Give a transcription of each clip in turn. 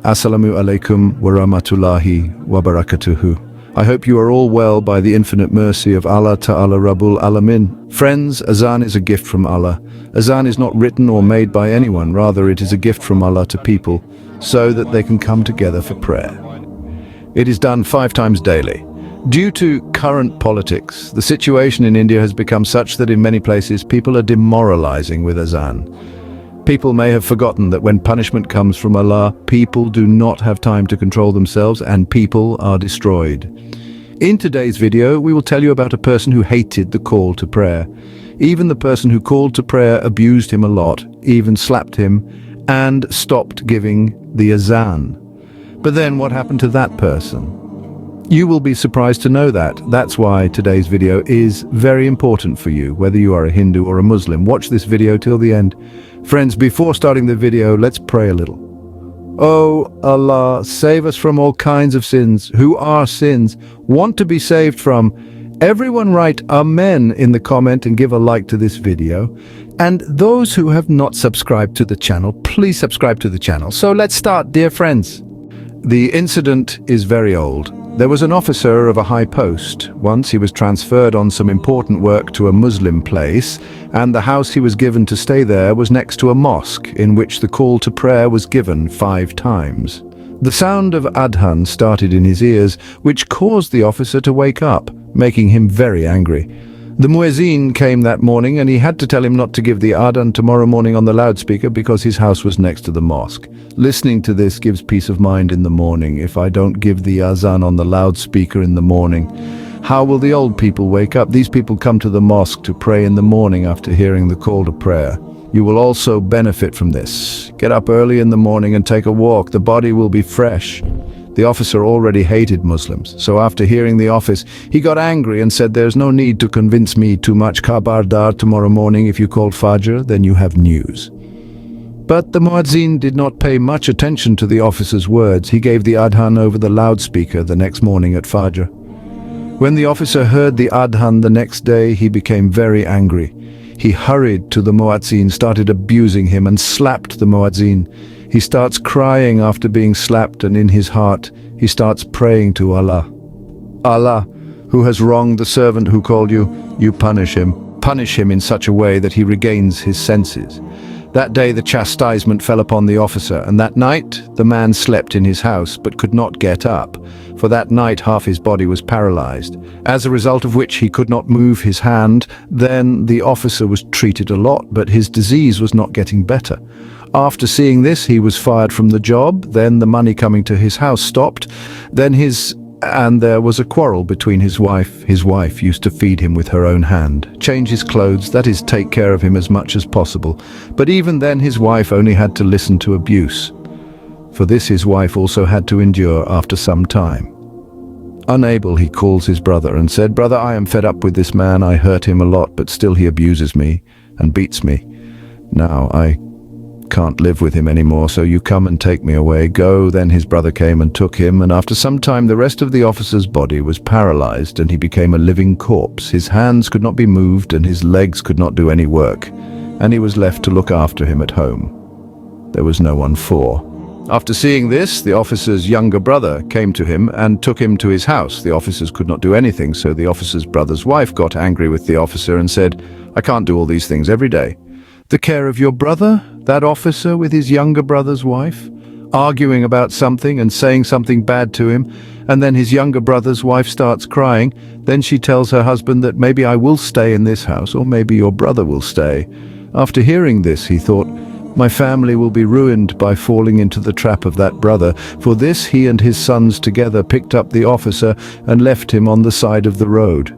Assalamu alaikum wa rahmatullahi wa barakatuhu. I hope you are all well by the infinite mercy of Allah Ta'ala Rabbul Alamin. Friends, Azan is a gift from Allah. Azan is not written or made by anyone, rather it is a gift from Allah to people, so that they can come together for prayer. It is done 5 times daily. Due to current politics, the situation in India has become such that in many places people are demoralizing with Azan. People may have forgotten that when punishment comes from Allah, people do not have time to control themselves and people are destroyed. In today's video, we will tell you about a person who hated the call to prayer. Even the person who called to prayer abused him a lot, even slapped him, and stopped giving the Azan. But then what happened to that person? You will be surprised to know that. That's why today's video is very important for you, whether you are a Hindu or a Muslim. Watch this video till the end. Friends, before starting the video, let's pray a little. Oh Allah, save us from all kinds of sins. Who are sins? Want to be saved from? Everyone write Amen in the comment and give a like to this video. And those who have not subscribed to the channel, please subscribe to the channel. So let's start, dear friends. The incident is very old. There was an officer of a high post. Once he was transferred on some important work to a Muslim place, and the house he was given to stay there was next to a mosque in which the call to prayer was given 5 times. The sound of Adhan started in his ears, which caused the officer to wake up, making him very angry. The muezzin came that morning and he had to tell him not to give the Adhan tomorrow morning on the loudspeaker because his house was next to the mosque. Listening to this gives peace of mind in the morning. If I don't give the Azan on the loudspeaker in the morning, how will the old people wake up? These people come to the mosque to pray in the morning after hearing the call to prayer. You will also benefit from this. Get up early in the morning and take a walk. The body will be fresh. The officer already hated Muslims, so after hearing the office, he got angry and said, "There's no need to convince me too much. Khabardar, tomorrow morning if you call Fajr, then you have news." But the muezzin did not pay much attention to the officer's words. He gave the Adhan over the loudspeaker the next morning at Fajr. When the officer heard the Adhan the next day, he became very angry. He hurried to the muezzin, started abusing him and slapped the muezzin. He starts crying after being slapped, and in his heart, he starts praying to Allah. Allah, who has wronged the servant who called you, you punish him. Punish him in such a way that he regains his senses. That day the chastisement fell upon the officer, and that night the man slept in his house but could not get up. For that night half his body was paralyzed, as a result of which he could not move his hand. Then the officer was treated a lot, but his disease was not getting better. After seeing this, he was fired from the job. Then the money coming to his house stopped. And there was a quarrel between his wife. His wife used to feed him with her own hand, change his clothes, that is, take care of him as much as possible. But even then his wife only had to listen to abuse. For this his wife also had to endure after some time. Unable, he calls his brother and said, "Brother, I am fed up with this man. I hurt him a lot, but still he abuses me and beats me. Now I can't live with him anymore, so you come and take me away." Go. Then his brother came and took him, and after some time the rest of the officer's body was paralyzed and he became a living corpse. His hands could not be moved and his legs could not do any work, and he was left to look after him at home. There was no one for. After seeing this, the officer's younger brother came to him and took him to his house. The officers could not do anything, so the officer's brother's wife got angry with the officer and said, "I can't do all these things every day." The care of your brother, that officer with his younger brother's wife, arguing about something and saying something bad to him, and then his younger brother's wife starts crying. Then she tells her husband that maybe I will stay in this house, or maybe your brother will stay. After hearing this, he thought, my family will be ruined by falling into the trap of that brother. For this, he and his sons together picked up the officer and left him on the side of the road.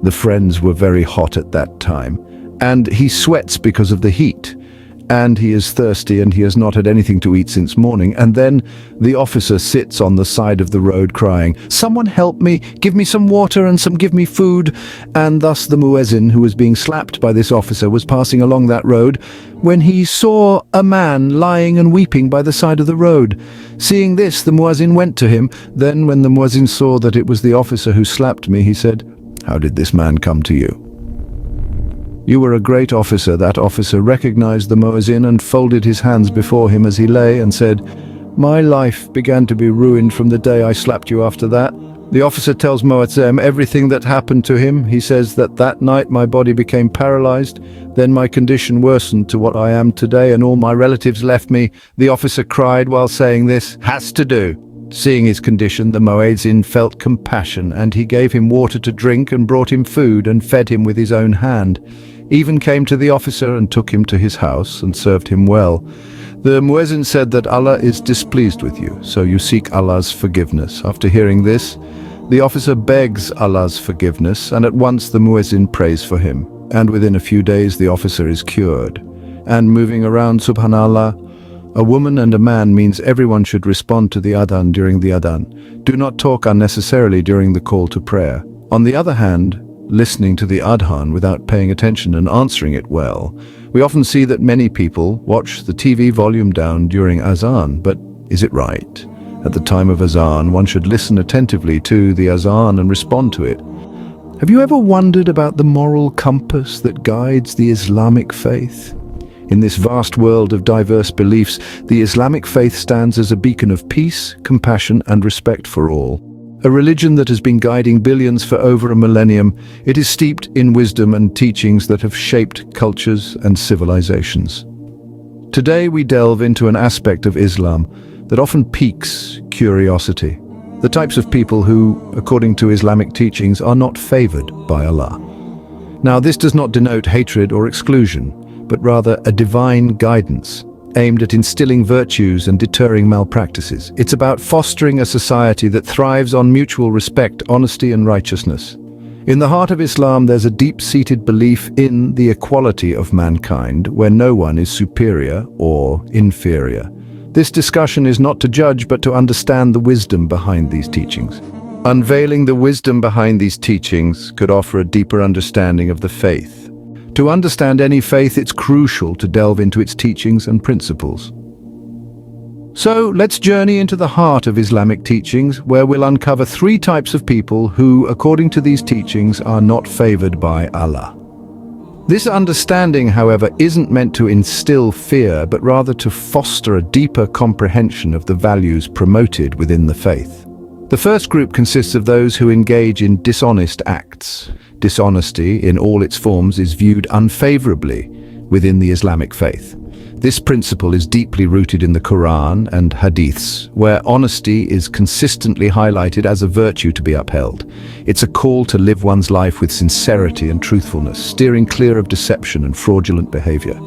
The friends were very hot at that time, and he sweats because of the heat, and he is thirsty, and he has not had anything to eat since morning. And then the officer sits on the side of the road crying, "Someone help me, give me some water and give me food." And thus the muezzin, who was being slapped by this officer, was passing along that road when he saw a man lying and weeping by the side of the road. Seeing this, the muezzin went to him. Then when the muezzin saw that it was the officer who slapped me, he said, "How did this man come to you?" "You were a great officer." That officer recognized the muezzin and folded his hands before him as he lay and said, My life began to be ruined from the day I slapped you after that. The officer tells Moazzem everything that happened to him. He says that night my body became paralyzed. Then my condition worsened to what I am today and all my relatives left me. The officer cried while saying this has to do. Seeing his condition, the Muezzin felt compassion and he gave him water to drink and brought him food and fed him with his own hand. Even came to the officer and took him to his house and served him well. The Muezzin said that Allah is displeased with you, so you seek Allah's forgiveness. After hearing this, the officer begs Allah's forgiveness and at once the Muezzin prays for him. And within a few days the officer is cured. And moving around Subhanallah, a woman and a man means everyone should respond to the Adhan during the Adhan. Do not talk unnecessarily during the call to prayer. On the other hand, listening to the Adhan without paying attention and answering it well. We often see that many people watch the TV volume down during Azan, but is it right? At the time of Azan, one should listen attentively to the Azan and respond to it. Have you ever wondered about the moral compass that guides the Islamic faith? In this vast world of diverse beliefs, the Islamic faith stands as a beacon of peace, compassion, and respect for all. A religion that has been guiding billions for over a millennium, it is steeped in wisdom and teachings that have shaped cultures and civilizations. Today we delve into an aspect of Islam that often piques curiosity. The types of people who, according to Islamic teachings, are not favored by Allah. Now, this does not denote hatred or exclusion, but rather a divine guidance aimed at instilling virtues and deterring malpractices. It's about fostering a society that thrives on mutual respect, honesty, and righteousness. In the heart of Islam, there's a deep-seated belief in the equality of mankind, where no one is superior or inferior. This discussion is not to judge, but to understand the wisdom behind these teachings. Unveiling the wisdom behind these teachings could offer a deeper understanding of the faith. To understand any faith, it's crucial to delve into its teachings and principles. So, let's journey into the heart of Islamic teachings, where we'll uncover 3 types of people who, according to these teachings, are not favored by Allah. This understanding, however, isn't meant to instill fear, but rather to foster a deeper comprehension of the values promoted within the faith. The first group consists of those who engage in dishonest acts. Dishonesty, in all its forms, is viewed unfavorably within the Islamic faith. This principle is deeply rooted in the Quran and Hadiths, where honesty is consistently highlighted as a virtue to be upheld. It's a call to live one's life with sincerity and truthfulness, steering clear of deception and fraudulent behavior.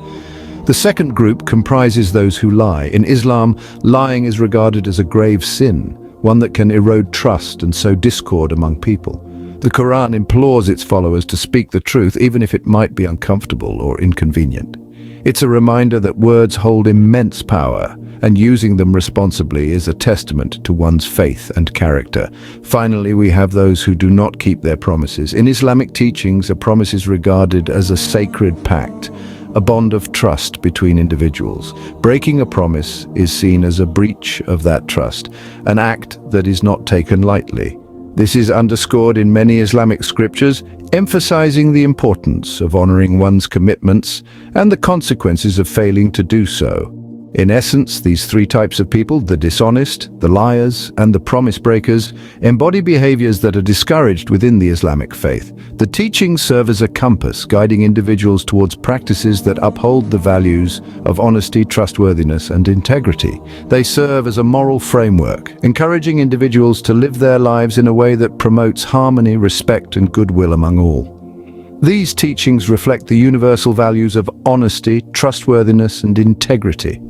The second group comprises those who lie. In Islam, lying is regarded as a grave sin, one that can erode trust and sow discord among people. The Quran implores its followers to speak the truth, even if it might be uncomfortable or inconvenient. It's a reminder that words hold immense power, and using them responsibly is a testament to one's faith and character. Finally, we have those who do not keep their promises. In Islamic teachings, a promise is regarded as a sacred pact, a bond of trust between individuals. Breaking a promise is seen as a breach of that trust, an act that is not taken lightly. This is underscored in many Islamic scriptures, emphasizing the importance of honoring one's commitments and the consequences of failing to do so. In essence, these 3 types of people, the dishonest, the liars, and the promise breakers, embody behaviors that are discouraged within the Islamic faith. The teachings serve as a compass, guiding individuals towards practices that uphold the values of honesty, trustworthiness, and integrity. They serve as a moral framework, encouraging individuals to live their lives in a way that promotes harmony, respect, and goodwill among all. These teachings reflect the universal values of honesty, trustworthiness, and integrity.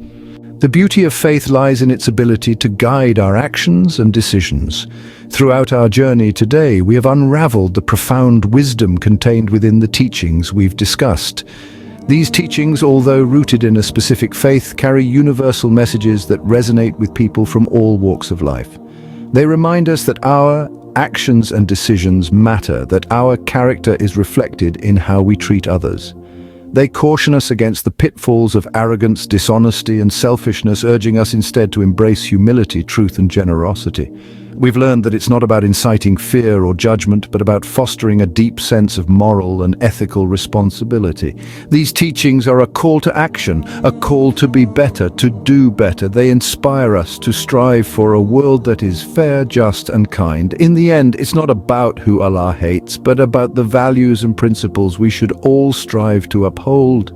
The beauty of faith lies in its ability to guide our actions and decisions. Throughout our journey today, we have unraveled the profound wisdom contained within the teachings we've discussed. These teachings, although rooted in a specific faith, carry universal messages that resonate with people from all walks of life. They remind us that our actions and decisions matter, that our character is reflected in how we treat others. They caution us against the pitfalls of arrogance, dishonesty, and selfishness, urging us instead to embrace humility, truth, and generosity. We've learned that it's not about inciting fear or judgment, but about fostering a deep sense of moral and ethical responsibility. These teachings are a call to action, a call to be better, to do better. They inspire us to strive for a world that is fair, just, and kind. In the end, it's not about who Allah hates, but about the values and principles we should all strive to uphold.